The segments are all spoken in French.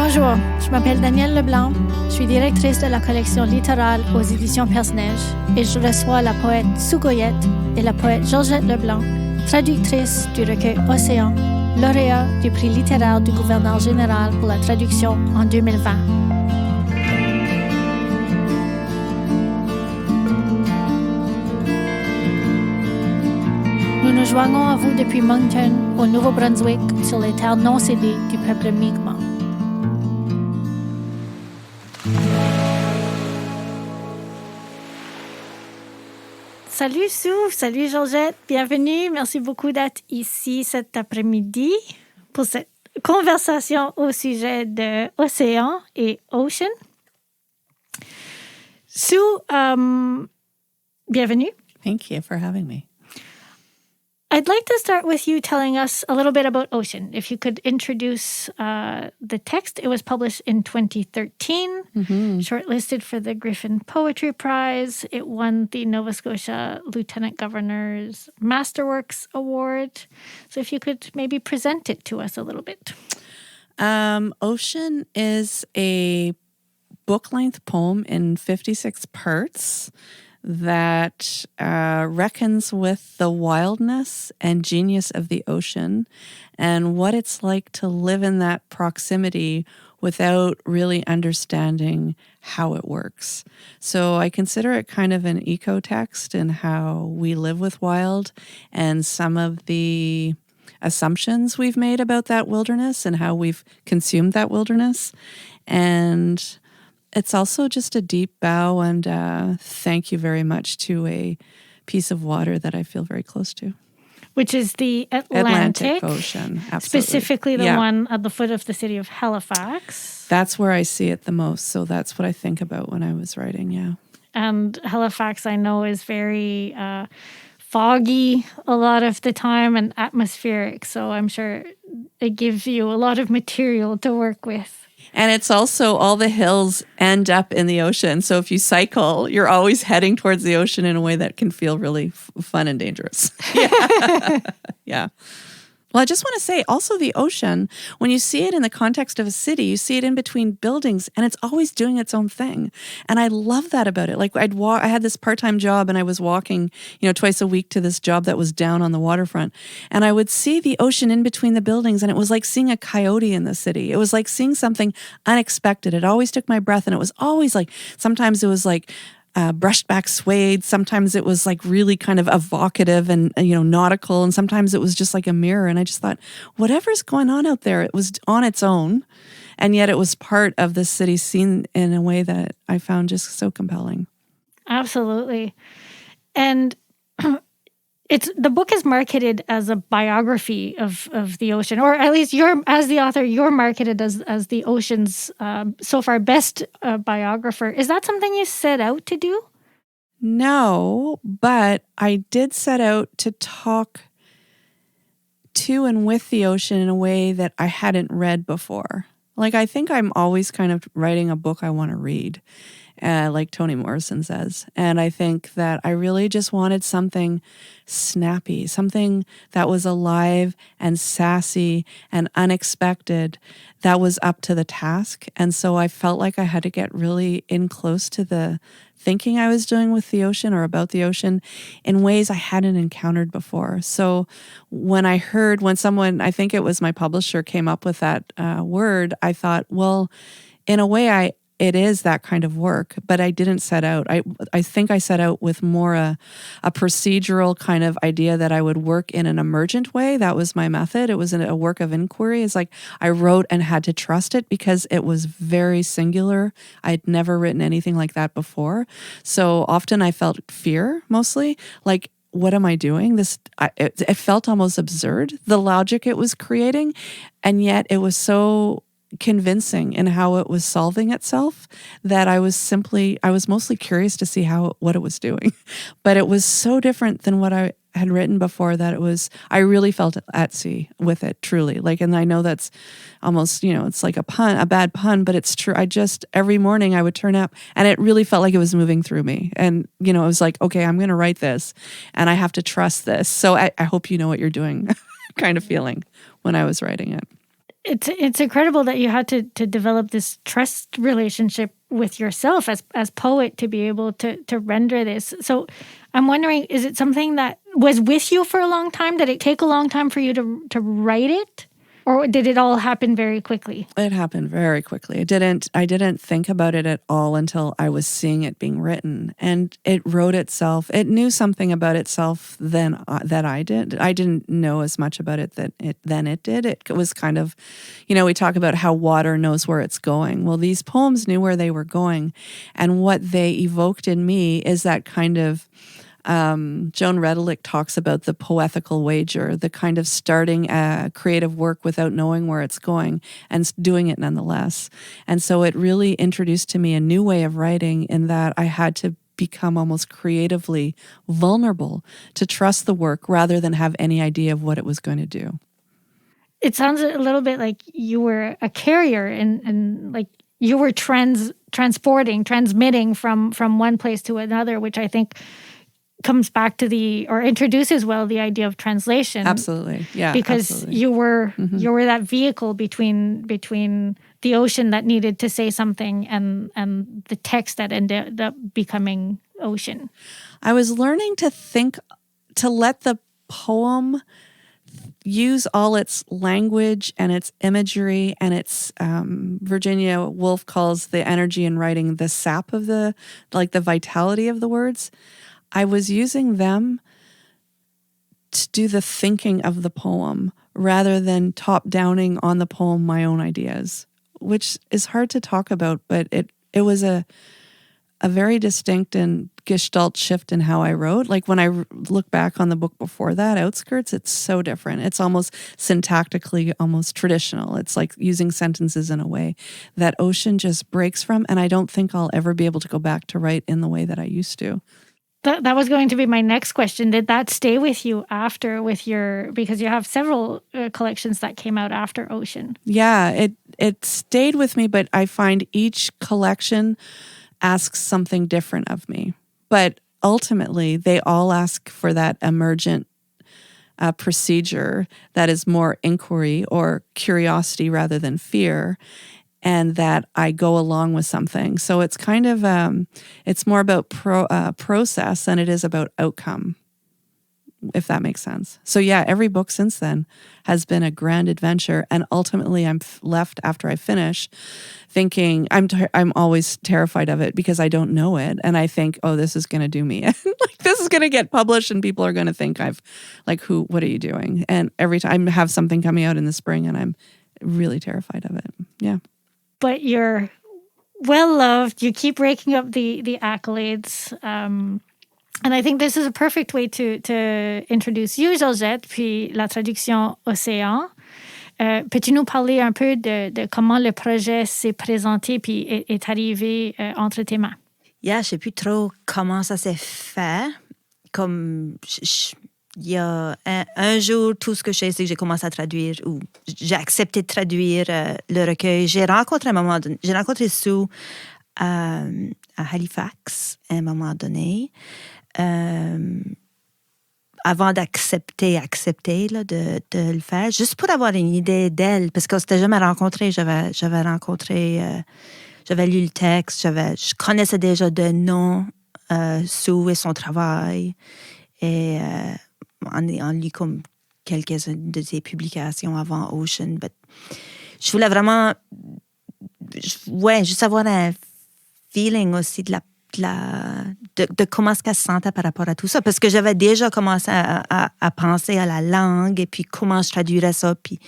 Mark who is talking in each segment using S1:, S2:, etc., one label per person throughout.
S1: Bonjour, je m'appelle Danielle LeBlanc, je suis directrice de la collection littérale aux éditions Perce-Neige et je reçois la poète Sue Goyette et la poète Georgette LeBlanc, traductrice du recueil Océan, lauréat du prix littéraire du gouverneur général pour la traduction en 2020. Nous nous joignons à vous depuis Moncton, au Nouveau-Brunswick, sur les terres non cédées du peuple Mi'kmaq. Salut Sue, salut Georgette, bienvenue. Merci beaucoup d'être ici cet après-midi pour cette conversation au sujet de Océan et Ocean. Sue, bienvenue.
S2: Thank you for having me.
S1: I'd like to start with you telling us a little bit about Ocean. If you could introduce the text. It was published in 2013, shortlisted for the Griffin Poetry Prize. It won the Nova Scotia Lieutenant Governor's Masterworks Award. So if you could maybe present it to us a little bit.
S2: Ocean is a book-length poem in 56 parts that reckons with the wildness and genius of the ocean and what it's like to live in that proximity without really understanding how it works. So I consider it kind of an eco-text in how we live with wild and some of the assumptions we've made about that wilderness and how we've consumed that wilderness. And it's also just a deep bow and thank you very much to a piece of water that I feel very close to.
S1: Which is the Atlantic
S2: Ocean, absolutely.
S1: Specifically the one at the foot of the city of Halifax.
S2: That's where I see it the most, so that's what I think about when I was writing, yeah.
S1: And Halifax, I know, is very foggy a lot of the time and atmospheric, so I'm sure it gives you a lot of material to work with.
S2: And it's also all the hills end up in the ocean. So if you cycle, you're always heading towards the ocean in a way that can feel really fun and dangerous. Yeah. Yeah. Well, I just want to say also the ocean, when you see it in the context of a city, you see it in between buildings and it's always doing its own thing. And I love that about it. Like I had this part-time job and I was walking, twice a week to this job that was down on the waterfront. And I would see the ocean in between the buildings and it was like seeing a coyote in the city. It was like seeing something unexpected. It always took my breath and it was always like, sometimes it was like, brushed back suede. Sometimes it was like really kind of evocative and, nautical. And sometimes it was just like a mirror. And I just thought, whatever's going on out there, it was on its own. And yet it was part of the city scene in a way that I found just so compelling.
S1: Absolutely. And the book is marketed as a biography of the ocean, or at least as the author, you're marketed as the ocean's so far best biographer. Is that something you set out to do?
S2: No, but I did set out to talk to and with the ocean in a way that I hadn't read before. Like, I think I'm always kind of writing a book I want to read. Like Toni Morrison says. And I think that I really just wanted something snappy, something that was alive and sassy and unexpected that was up to the task. And so I felt like I had to get really in close to the thinking I was doing with the ocean or about the ocean in ways I hadn't encountered before. So when someone, I think it was my publisher, came up with that word, I thought, well, in a way it is that kind of work, but I didn't set out. I think I set out with more a procedural kind of idea that I would work in an emergent way. That was my method. It was a work of inquiry. It's like I wrote and had to trust it because it was very singular. I'd never written anything like that before. So often I felt fear, mostly, like, what am I doing? It felt almost absurd, the logic it was creating, and yet it was so convincing in how it was solving itself that I was mostly curious to see what it was doing. But it was so different than what I had written before that I really felt at sea with it, truly. Like, and I know that's almost, it's like a bad pun, but it's true. Every morning I would turn up and it really felt like it was moving through me. And, it was like, okay, I'm going to write this and I have to trust this. So I hope you know what you're doing kind of feeling when I was writing it.
S1: It's incredible that you had to develop this trust relationship with yourself as poet to be able to render this. So I'm wondering, is it something that was with you for a long time? Did it take a long time for you to write it? Or did it all happen very quickly?
S2: It happened very quickly. I didn't think about it at all until I was seeing it being written. And it wrote itself. It knew something about itself that I did. I didn't know as much about it than it did. It was kind of, we talk about how water knows where it's going. Well, these poems knew where they were going. And what they evoked in me is that kind of, Joan Redelick talks about the poetical wager, the kind of starting a creative work without knowing where it's going and doing it nonetheless. And so it really introduced to me a new way of writing in that I had to become almost creatively vulnerable to trust the work rather than have any idea of what it was going to do.
S1: It sounds a little bit like you were a carrier and like you were transmitting from one place to another, which I think comes back to or introduces the idea of translation.
S2: Absolutely, yeah.
S1: Because
S2: absolutely.
S1: you were that vehicle between the ocean that needed to say something and the text that ended up becoming ocean.
S2: I was learning to let the poem use all its language and its imagery and its Virginia Woolf calls the energy in writing the sap of the vitality of the words. I was using them to do the thinking of the poem rather than top-downing on the poem my own ideas, which is hard to talk about, but it was a very distinct and gestalt shift in how I wrote. Like when I look back on the book before that, Outskirts, it's so different. It's almost syntactically almost traditional. It's like using sentences in a way that Ocean just breaks from, and I don't think I'll ever be able to go back to write in the way that I used to.
S1: That was going to be my next question. Did that stay with you after because you have several collections that came out after Ocean?
S2: Yeah, it stayed with me, but I find each collection asks something different of me. But ultimately, they all ask for that emergent procedure that is more inquiry or curiosity rather than fear, and that I go along with something. So it's kind of, it's more about process than it is about outcome, if that makes sense. So yeah, every book since then has been a grand adventure. And ultimately I'm left after I finish thinking, I'm always terrified of it because I don't know it. And I think, oh, this is going to do me in. Like this is going to get published and people are going to think what are you doing? And every time I have something coming out in the spring and I'm really terrified of it. Yeah.
S1: But you're well-loved. You keep raking up the accolades. And I think this is a perfect way to introduce you, Georgette, puis la traduction Océan. Peux-tu nous parler un peu de comment le projet s'est présenté puis est arrivé entre tes mains?
S3: Yeah, je sais plus trop comment ça s'est fait. Comme il y a un jour, tout ce que je sais, c'est que j'ai commencé à traduire ou j'ai accepté de traduire le recueil. J'ai rencontré Sue à Halifax à un moment donné. Avant d'accepter là, de le faire, juste pour avoir une idée d'elle, parce qu'on s'était jamais rencontrés. J'avais lu le texte, je connaissais déjà de nom Sue et son travail, et en lu comme quelques-unes de ses publications avant Ocean. But je voulais vraiment, juste avoir un feeling aussi de comment est-ce qu'elle se sentait par rapport à tout ça. Parce que j'avais déjà commencé à penser à la langue et puis comment je traduirais ça, puis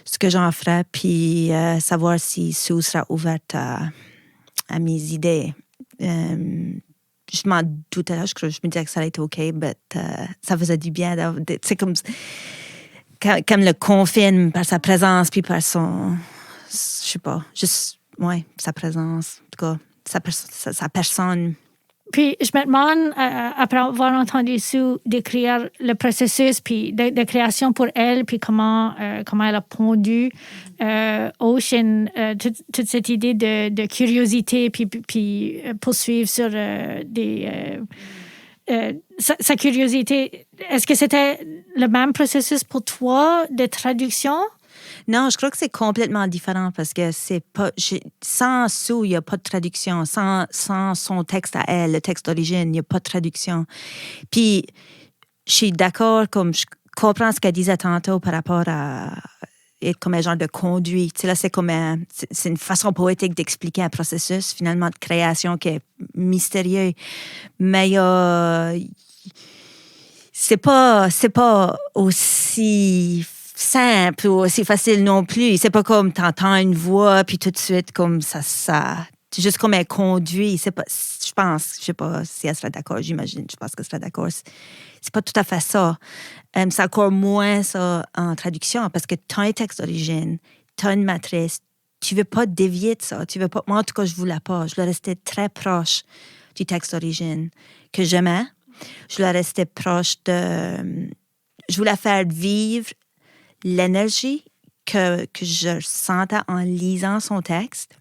S3: ce que j'en ferais, puis savoir si Sue sera ouverte à mes idées. Je m'en doutais là, je me disais que ça allait être OK, mais ça faisait du bien d'avoir... C'est comme le confine par sa présence, puis par son... Je sais pas, juste... Ouais, sa présence, en tout cas, sa personne.
S1: Puis je me demande, après avoir entendu Sue décrire le processus puis de création pour elle, puis comment elle a pondu Ocean, toute cette idée de curiosité, puis poursuivre sur sa curiosité. Est-ce que c'était le même processus pour toi de traduction?
S3: Non, je crois que c'est complètement différent parce que c'est pas... sans Sue, il n'y a pas de traduction. Sans son texte à elle, le texte d'origine, il n'y a pas de traduction. Puis, je suis d'accord, comme je comprends ce qu'elle disait tantôt par rapport à être comme un genre de conduit. Tu sais, là, c'est comme c'est une façon poétique d'expliquer un processus, finalement, de création qui est mystérieux. Mais c'est pas aussi simple ou aussi facile non plus. C'est pas comme t'entends une voix, puis tout de suite, comme ça c'est juste comme un conduit. C'est pas, je pense, je sais pas si elle sera d'accord, j'imagine, je pense qu'elle sera d'accord. C'est pas tout à fait ça. C'est encore moins ça en traduction, parce que tu as un texte d'origine, tu as une matrice, tu veux pas dévier de ça. Tu veux pas, moi, en tout cas, je voulais pas. Je voulais rester très proche du texte d'origine que j'aimais. Je voulais rester proche de... Je voulais faire vivre l'énergie que je sentais en lisant son texte.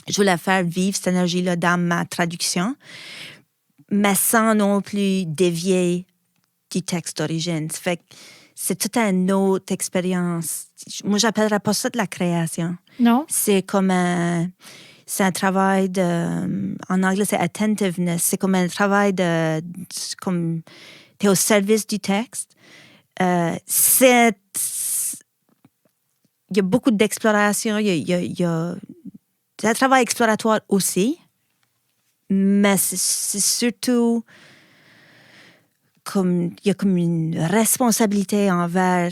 S3: Je voulais faire vivre cette énergie-là dans ma traduction, mais sans non plus dévier du texte d'origine. Ça fait que c'est toute une autre expérience. Moi, j'appellerais pas ça de la création.
S1: Non?
S3: C'est comme c'est un travail de... En anglais, c'est attentiveness. C'est comme un travail de... Comme t'es au service du texte. Il y a beaucoup d'exploration. Il y a un travail exploratoire aussi, mais c'est surtout comme il y a comme une responsabilité envers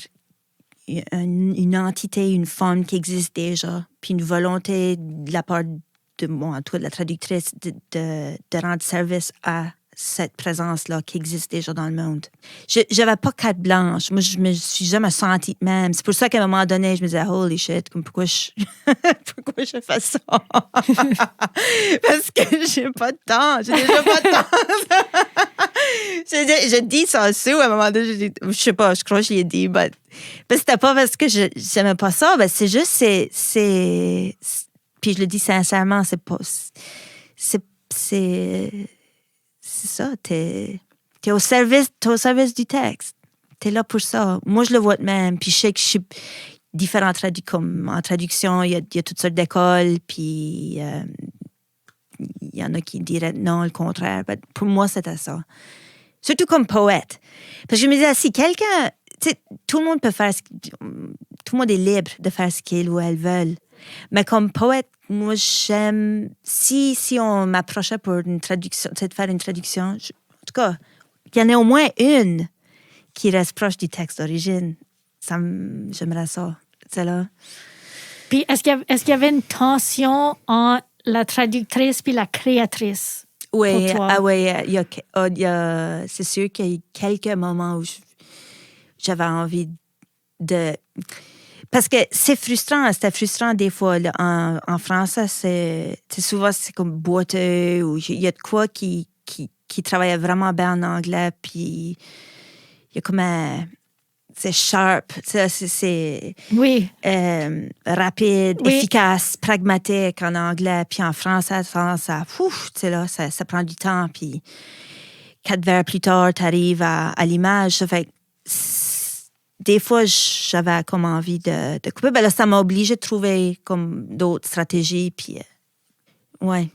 S3: une entité, une forme qui existe déjà, puis une volonté de la part de moi, toi, de la traductrice, de rendre service à cette présence-là qui existe déjà dans le monde. J'avais pas carte blanche. Moi, je me suis jamais sentie de même. C'est pour ça qu'à un moment donné, je me disais, holy shit, comme pourquoi je fais ça? Parce que j'ai pas de temps. J'ai déjà pas de temps. Je dis ça aussi, à un moment donné, je sais pas, je crois que je l'ai dit, mais c'était pas parce que j'aimais pas ça, ben c'est juste, puis je le dis sincèrement, c'est ça, t'es au service du texte. T'es là pour ça. Moi, je le vois de même. Puis je sais que je suis différent comme en traduction. Il y a toutes sortes d'écoles. Puis il y en a qui diraient non, le contraire. Mais pour moi, c'était ça. Surtout comme poète. Parce que je me disais, si quelqu'un... Tu sais, tout le monde peut faire... Tout le monde est libre de faire ce qu'il ou elle veut. Mais comme poète, moi, j'aime... Si on m'approchait pour une traduction, de faire une traduction, en tout cas, qu'il y en ait au moins une qui reste proche du texte d'origine. J'aimerais ça. C'est là.
S1: Puis, est-ce qu'il y avait une tension entre la traductrice puis la créatrice?
S3: Oui, c'est sûr qu'il y a eu quelques moments où j'avais envie de... Parce que c'était frustrant des fois. Là, en français, c'est souvent c'est comme boiteux, ou il y a de quoi qui travaillait vraiment bien en anglais, puis il y a comme c'est sharp, c'est
S1: oui.
S3: Rapide,
S1: oui.
S3: efficace, pragmatique en anglais, puis en français, ça prend du temps, puis 4 vers plus tard, t'arrives à l'image. Ça fait des fois, j'avais comme envie de couper. Ben là, ça m'a obligée de trouver comme d'autres stratégies, puis ouais.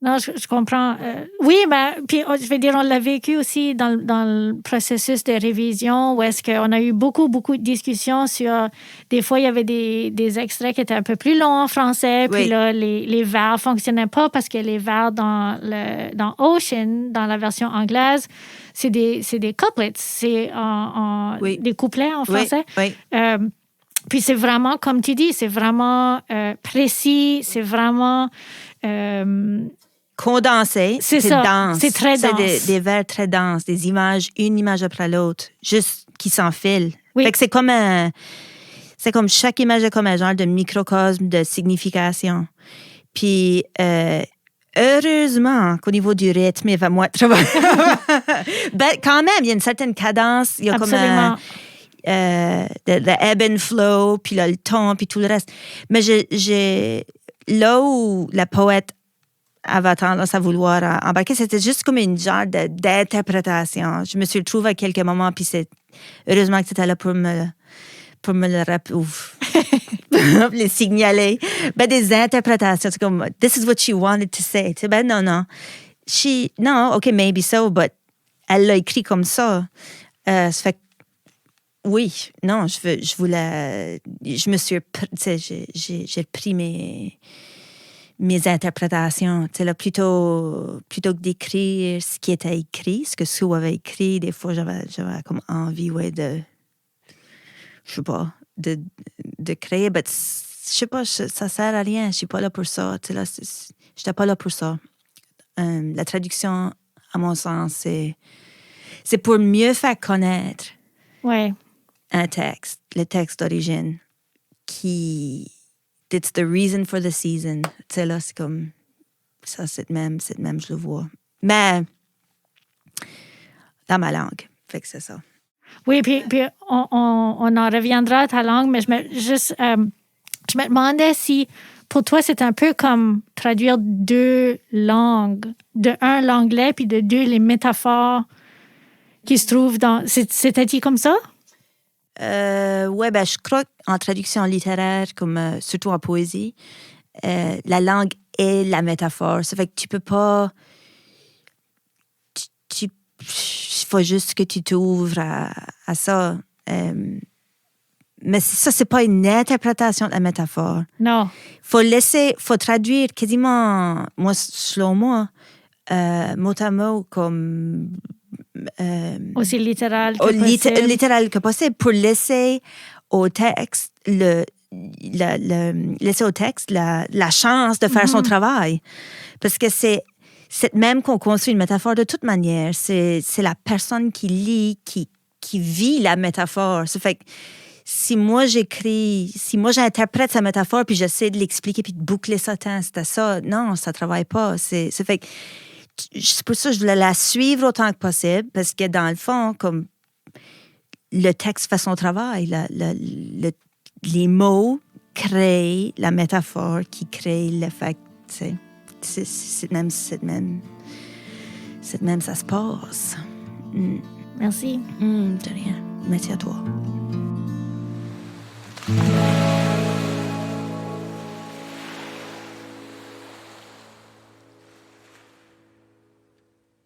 S1: Non, je comprends. Oui, mais puis je vais dire, on l'a vécu aussi dans le processus de révision, où est-ce qu'on a eu beaucoup de discussions sur... Des fois, il y avait des extraits qui étaient un peu plus longs en français, puis là, les vers fonctionnaient pas parce que les vers dans Océan, dans la version anglaise, c'est des couplets, c'est des couplets en français.
S3: Oui.
S1: Puis c'est vraiment, comme tu dis, c'est vraiment précis, c'est vraiment...
S3: condensé,
S1: c'est ça,
S3: dense.
S1: C'est très dense.
S3: C'est des vers très denses, des images, une image après l'autre, juste qui s'enfilent.
S1: Oui.
S3: Fait que c'est comme chaque image est comme un genre de microcosme de signification. Puis heureusement qu'au niveau du rythme, il va moins travailler. Ben, quand même, il y a une certaine cadence, il y a
S1: absolument.
S3: Comme le ebb and flow, puis là, le ton, puis tout le reste. Mais là où la poète avait tendance à vouloir embarquer, c'était juste comme une genre d'interprétation. Je me suis retrouvée à quelques moments, puis heureusement que c'était là pour me pour me le rappeler, les signaler. Ben, des interprétations, c'est comme, this is what she wanted to say. Tu sais, ben, non. Non, OK, maybe so, but elle l'a écrit comme ça. Ça fait que, oui, non, je me suis, tu sais, j'ai pris mes interprétations, tu sais, là, plutôt que d'écrire ce qui était écrit, ce que Sue avait écrit, des fois, j'avais comme envie, de créer, mais je sais pas, ça sert à rien, je suis pas là pour ça, tu sais, là, j'étais pas là pour ça. La traduction, à mon sens, c'est pour mieux faire connaître un texte, le texte d'origine, it's the reason for the season. Tu sais, là, c'est comme ça, c'est de même, je le vois. Mais dans ma langue, fait que c'est ça.
S1: Oui, puis on en reviendra à ta langue, mais je me demandais si, pour toi, c'est un peu comme traduire deux langues. De un, l'anglais, puis de deux, les métaphores qui se trouvent dans... C'était dit comme ça?
S3: Ouais, ben, je crois qu'en traduction littéraire, comme surtout en poésie, la langue est la métaphore. Ça fait que tu peux pas... Il faut juste que tu t'ouvres à ça. Mais ça, c'est pas une interprétation de la métaphore.
S1: Non.
S3: Faut traduire quasiment, selon moi, mot à mot, comme...
S1: aussi littéral que possible.
S3: Littéral que possible, pour laisser au texte laisser au texte la chance de faire son travail. Parce que c'est même qu'on construit une métaphore de toute manière. C'est la personne qui lit, qui vit la métaphore. Ça fait que si moi j'interprète sa métaphore puis j'essaie de l'expliquer puis de boucler ça, c'était ça, non, ça travaille pas. Ça fait que c'est pour ça que je voulais la suivre autant que possible, parce que dans le fond, comme le texte fait son travail, les mots créent la métaphore qui crée l'effet. C'est même ça se passe.
S1: Merci.
S3: De rien. Merci à toi.